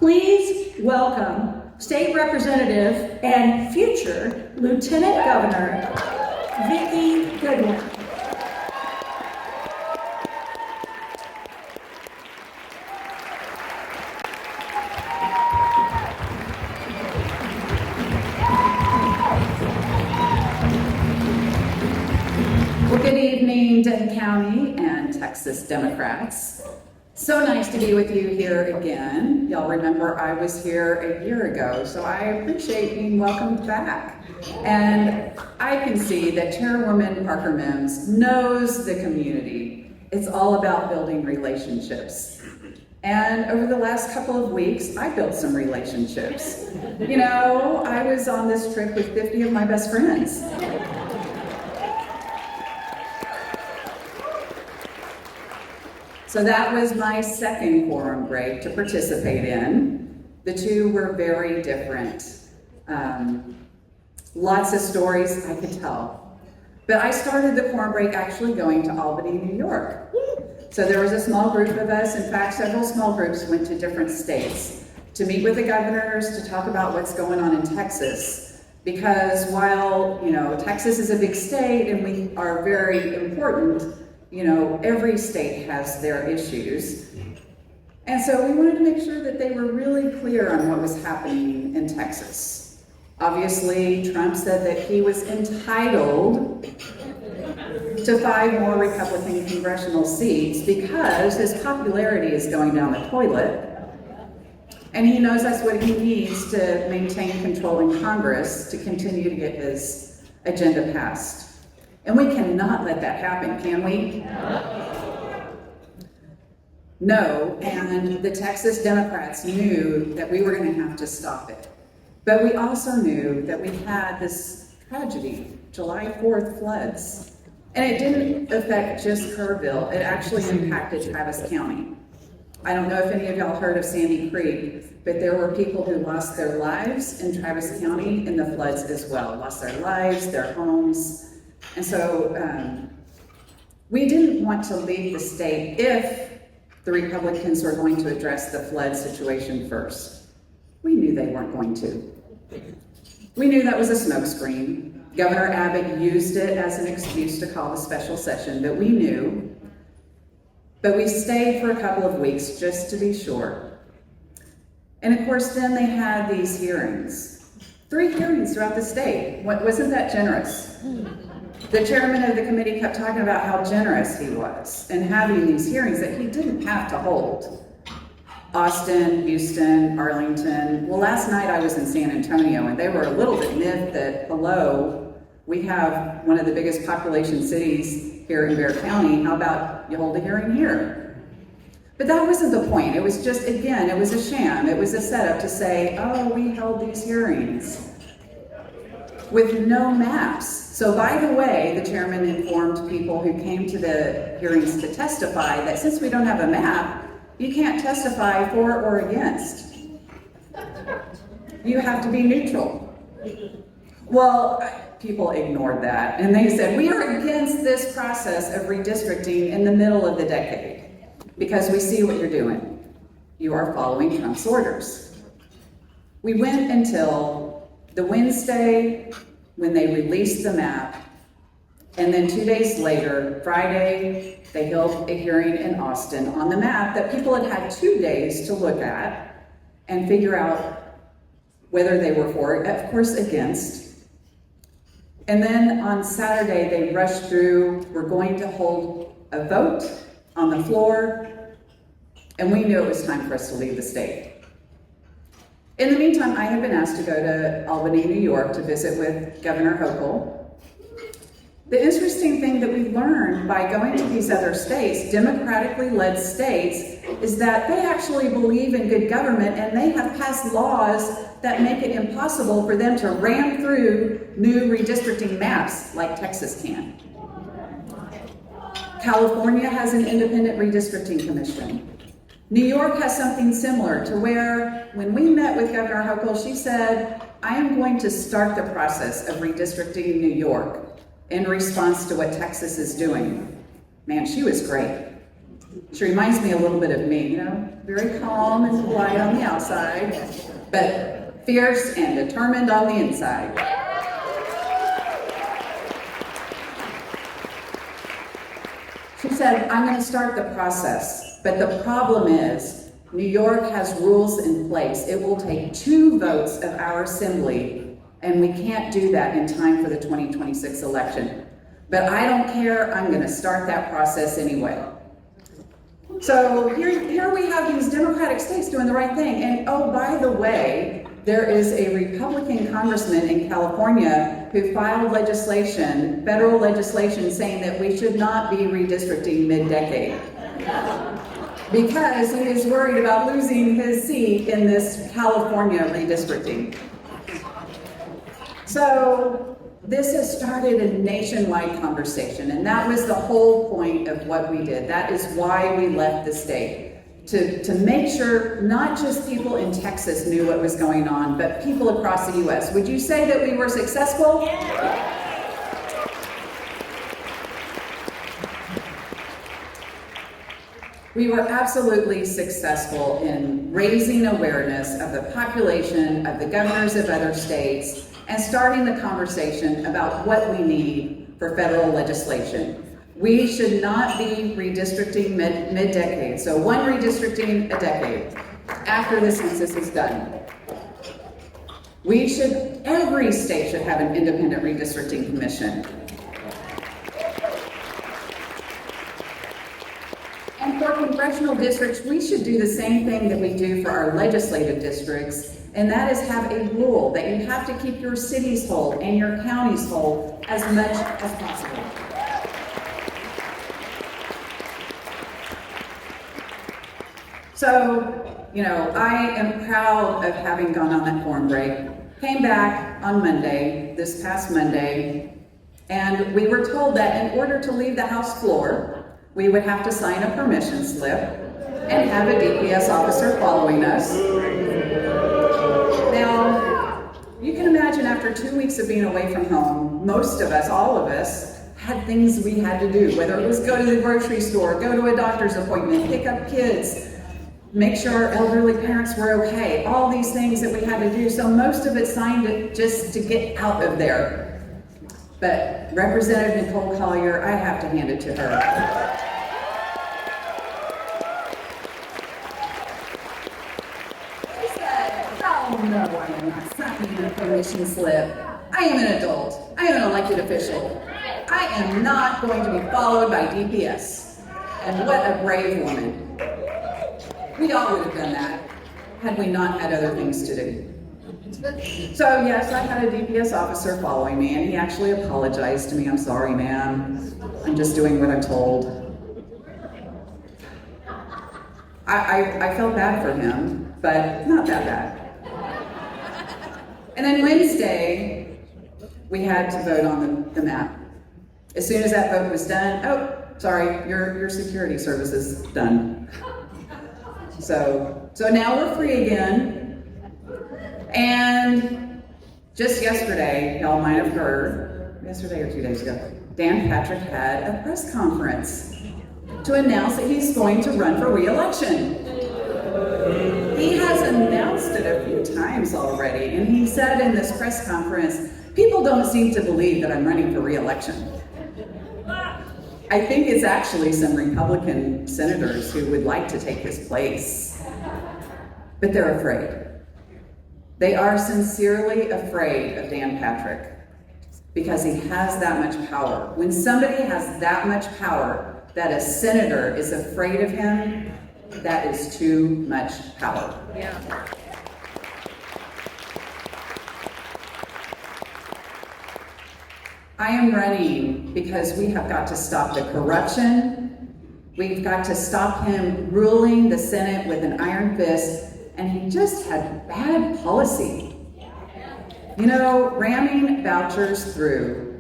Please welcome State Representative and future Lieutenant Governor, Vikki Goodwin. Well, good evening, Denton County and Texas Democrats. So nice to be with you here again. Y'all remember I was here a year ago, so I appreciate being welcomed back. And I can see that Chairwoman Parker Mims knows the community. It's all about building relationships. And over the last couple of weeks, I built some relationships. You know, I was on this trip with 50 of my best friends. So that was my second quorum break to participate in. The two were very different. Lots of stories I could tell. But I started the quorum break actually going to Albany, New York. So there was a small group of us. In fact, several small groups went to different states to meet with the governors, to talk about what's going on in Texas. Because while, you know, Texas is a big state and we are very important, you know, every state has their issues. And so we wanted to make sure that they were really clear on what was happening in Texas. Obviously, Trump said that he was entitled to 5 more Republican congressional seats because his popularity is going down the toilet. And he knows that's what he needs to maintain control in Congress to continue to get his agenda passed. And we cannot let that happen, can we? No, and the Texas Democrats knew that we were going to have to stop it. But we also knew that we had this tragedy, July 4th floods. And it didn't affect just Kerrville, it actually impacted Travis County. I don't know if any of y'all heard of Sandy Creek, but there were people who lost their lives in Travis County in the floods as well. Lost their lives, their homes. And so we didn't want to leave the state if the Republicans were going to address the flood situation first. We knew they weren't going to. We knew that was a smokescreen. Governor Abbott used it as an excuse to call a special session, but we knew. But we stayed for a couple of weeks just to be sure. And of course, then they had these hearings. 3 hearings throughout the state. Wasn't that generous? The chairman of the committee kept talking about how generous he was in having these hearings that he didn't have to hold. Austin, Houston, Arlington. Well, last night I was in San Antonio and they were a little bit miffed that, hello, we have one of the biggest population cities here in Bexar County. How about you hold a hearing here? But that wasn't the point. It was just, again, it was a sham. It was a setup to say, oh, we held these hearings with no maps. So by the way, the chairman informed people who came to the hearings to testify that since we don't have a map, you can't testify for or against. You have to be neutral. Well, people ignored that and they said, we are against this process of redistricting in the middle of the decade because we see what you're doing. You are following Trump's orders. We went until the Wednesday when they released the map, and then 2 days later, Friday, they held a hearing in Austin on the map that people had had 2 days to look at and figure out whether they were for it, of course against. And then on Saturday, they rushed through, we're going to hold a vote on the floor, and we knew it was time for us to leave the state. In the meantime, I have been asked to go to Albany, New York to visit with Governor Hochul. The interesting thing that we learned by going to these other states, democratically led states, is that they actually believe in good government and they have passed laws that make it impossible for them to ram through new redistricting maps like Texas can. California has an independent redistricting commission. New York has something similar to where, when we met with Governor Hochul, she said, I am going to start the process of redistricting New York in response to what Texas is doing. Man, she was great. She reminds me a little bit of me, very calm and polite on the outside, but fierce and determined on the inside. She said, I'm going to start the process, but the problem is New York has rules in place. It will take 2 votes of our assembly, and we can't do that in time for the 2026 election. But I don't care, I'm going to start that process anyway. So here we have these Democratic states doing the right thing. And oh, by the way, there is a Republican congressman in California who filed legislation, federal legislation, saying that we should not be redistricting mid-decade because he is worried about losing his seat in this California redistricting. So this has started a nationwide conversation, and that was the whole point of what we did. That is why we left the state. To make sure not just people in Texas knew what was going on, but people across the U.S. Would you say that we were successful? Yeah. We were absolutely successful in raising awareness of the population, of the governors of other states, and starting the conversation about what we need for federal legislation. We should not be redistricting mid-decade. So 1 redistricting a decade after the census is done. Every state should have an independent redistricting commission. And for congressional districts, we should do the same thing that we do for our legislative districts, and that is have a rule that you have to keep your cities whole and your counties whole as much as possible. So, I am proud of having gone on that form break. Came back on Monday, this past Monday, and we were told that in order to leave the House floor, we would have to sign a permission slip and have a DPS officer following us. Now, you can imagine after 2 weeks of being away from home, most of us, all of us, had things we had to do, whether it was go to the grocery store, go to a doctor's appointment, pick up kids, make sure our elderly parents were okay, all these things that we had to do. So most of it signed it just to get out of there. But Representative Nicole Collier, I have to hand it to her. She said, oh no, I am not signing a permission slip. I am an adult. I am an elected official. I am not going to be followed by DPS. And what a brave woman. We all would have done that had we not had other things to do. So yes, I had a DPS officer following me, and he actually apologized to me. I'm sorry, ma'am. I'm just doing what I'm told. I felt bad for him, but not that bad. And then Wednesday, we had to vote on the map. As soon as that vote was done, oh, sorry, your security service is done. So now we're free again, and just yesterday, y'all might have heard, yesterday or 2 days ago, Dan Patrick had a press conference to announce that he's going to run for re-election. He has announced it a few times already, and he said in this press conference, people don't seem to believe that I'm running for re-election. I think it's actually some Republican senators who would like to take his place, but they're afraid. They are sincerely afraid of Dan Patrick because he has that much power. When somebody has that much power that a senator is afraid of him, that is too much power. Yeah. I am running because we have got to stop the corruption. We've got to stop him ruling the Senate with an iron fist, and he just had bad policy. Ramming vouchers through.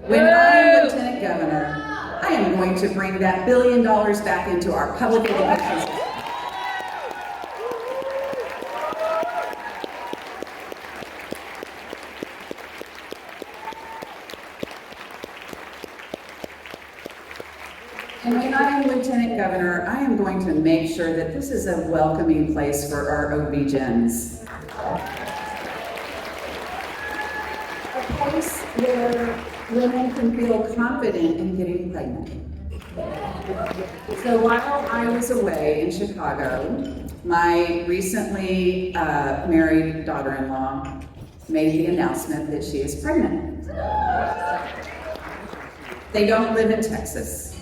When I'm Lieutenant Governor, I am going to bring that $1 billion back into our public education system. And when I'm Lieutenant Governor, I am going to make sure that this is a welcoming place for our OB-GYNs. A place where women can feel confident in getting pregnant. So while I was away in Chicago, my recently married daughter-in-law made the announcement that she is pregnant. They don't live in Texas.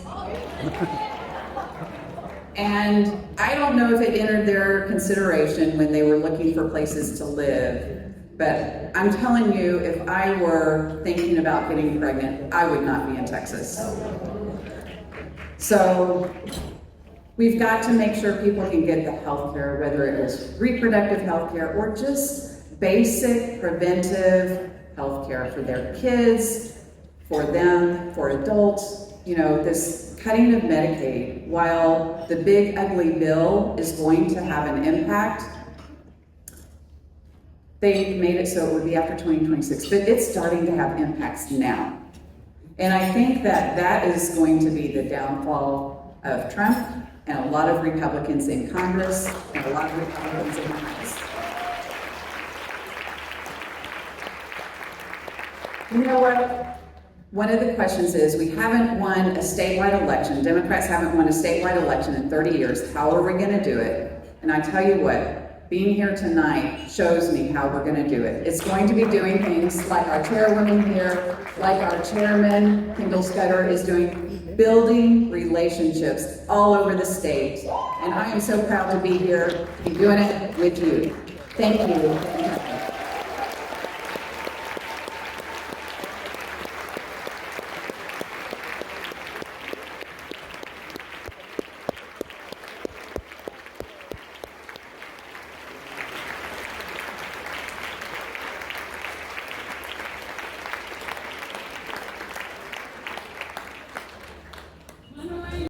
And I don't know if it entered their consideration when they were looking for places to live, but I'm telling you, if I were thinking about getting pregnant, I would not be in Texas. So we've got to make sure people can get the health care, whether it was reproductive health care or just basic preventive health care for their kids, for them, for adults. You know, this cutting of Medicaid, while the big ugly bill is going to have an impact, they made it so it would be after 2026, but it's starting to have impacts now. And I think that that is going to be the downfall of Trump and a lot of Republicans in Congress and a lot of Republicans in the House. You know what? One of the questions is, we haven't won a statewide election. Democrats haven't won a statewide election in 30 years. How are we going to do it? And I tell you what, being here tonight shows me how we're going to do it. It's going to be doing things like our chairwoman here, like our chairman, Kendall Scudder, is doing, building relationships all over the state. And I am so proud to be here, to be doing it with you. Thank you.